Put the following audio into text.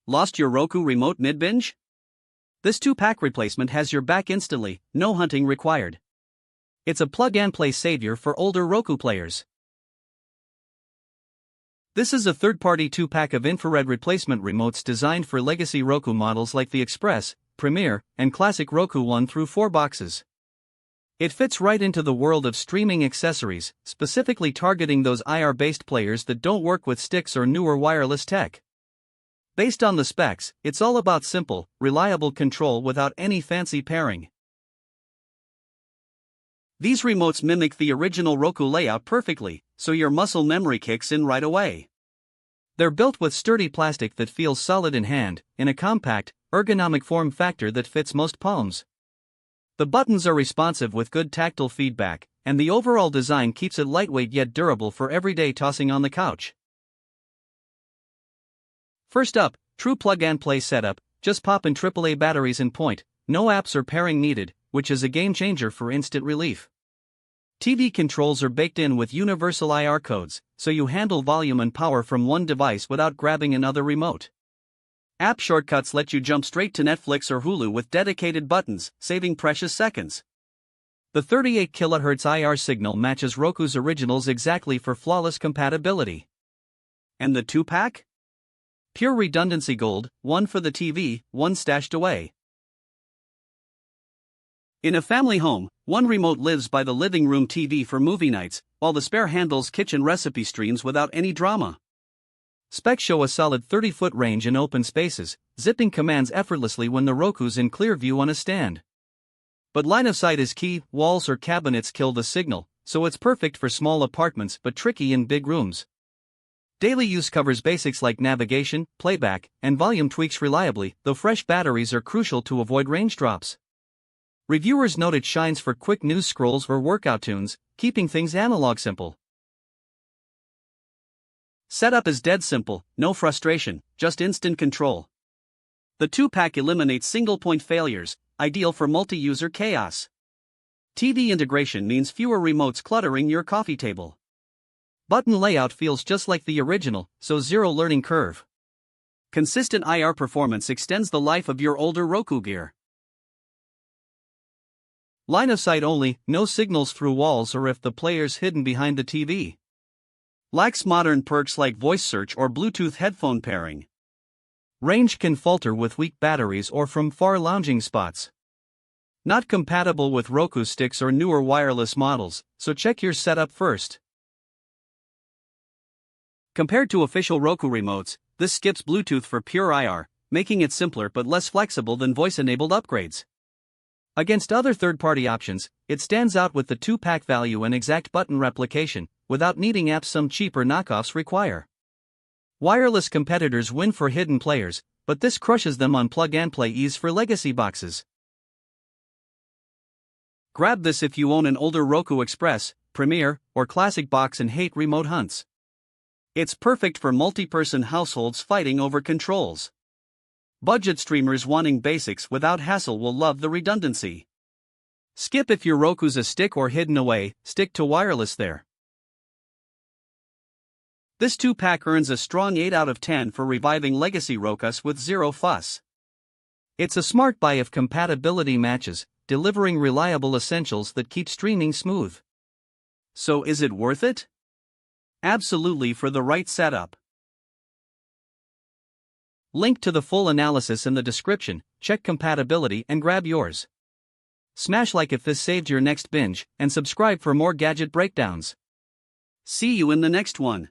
Lost your Roku remote mid-binge? This 2-pack replacement has your back instantly, no hunting required. It's a plug-and-play savior for older Roku players. This is a third-party 2-pack of infrared replacement remotes designed for legacy Roku models like the Express, Premiere, and Classic Roku 1 through 4 boxes. It fits right into the world of streaming accessories, specifically targeting those IR-based players that don't work with sticks or newer wireless tech. Based on the specs, it's all about simple, reliable control without any fancy pairing. These remotes mimic the original Roku layout perfectly, so your muscle memory kicks in right away. They're built with sturdy plastic that feels solid in hand, in a compact, ergonomic form factor that fits most palms. The buttons are responsive with good tactile feedback, and the overall design keeps it lightweight yet durable for everyday tossing on the couch. First up, true plug-and-play setup, just pop in AAA batteries and point, no apps or pairing needed, which is a game changer for instant relief. TV controls are baked in with universal IR codes, so you handle volume and power from one device without grabbing another remote. App shortcuts let you jump straight to Netflix or Hulu with dedicated buttons, saving precious seconds. The 38 kHz IR signal matches Roku's originals exactly for flawless compatibility. And the 2-pack? Pure redundancy gold, one for the TV, one stashed away. In a family home, one remote lives by the living room TV for movie nights, while the spare handles kitchen recipe streams without any drama. Specs show a solid 30-foot range in open spaces, zipping commands effortlessly when the Roku's in clear view on a stand. But line of sight is key, walls or cabinets kill the signal, so it's perfect for small apartments but tricky in big rooms. Daily use covers basics like navigation, playback, and volume tweaks reliably, though fresh batteries are crucial to avoid range drops. Reviewers note it shines for quick news scrolls or workout tunes, keeping things analog simple. Setup is dead simple, no frustration, just instant control. The 2-pack eliminates single-point failures, ideal for multi-user chaos. TV integration means fewer remotes cluttering your coffee table. Button layout feels just like the original, so zero learning curve. Consistent IR performance extends the life of your older Roku gear. Line of sight only, no signals through walls or if the player's hidden behind the TV. Lacks modern perks like voice search or Bluetooth headphone pairing. Range can falter with weak batteries or from far lounging spots. Not compatible with Roku sticks or newer wireless models, so check your setup first. Compared to official Roku remotes, this skips Bluetooth for pure IR, making it simpler but less flexible than voice-enabled upgrades. Against other third-party options, it stands out with the 2-pack value and exact button replication, without needing apps some cheaper knockoffs require. Wireless competitors win for hidden players, but this crushes them on plug-and-play ease for legacy boxes. Grab this if you own an older Roku Express, Premiere, or Classic box and hate remote hunts. It's perfect for multi-person households fighting over controls. Budget streamers wanting basics without hassle will love the redundancy. Skip if your Roku's a stick or hidden away, stick to wireless there. This 2-pack earns a strong 8 out of 10 for reviving legacy Rokus with zero fuss. It's a smart buy if compatibility matches, delivering reliable essentials that keep streaming smooth. So is it worth it? Absolutely for the right setup. Link to the full analysis in the description, check compatibility and grab yours. Smash like if this saved your next binge, and subscribe for more gadget breakdowns. See you in the next one.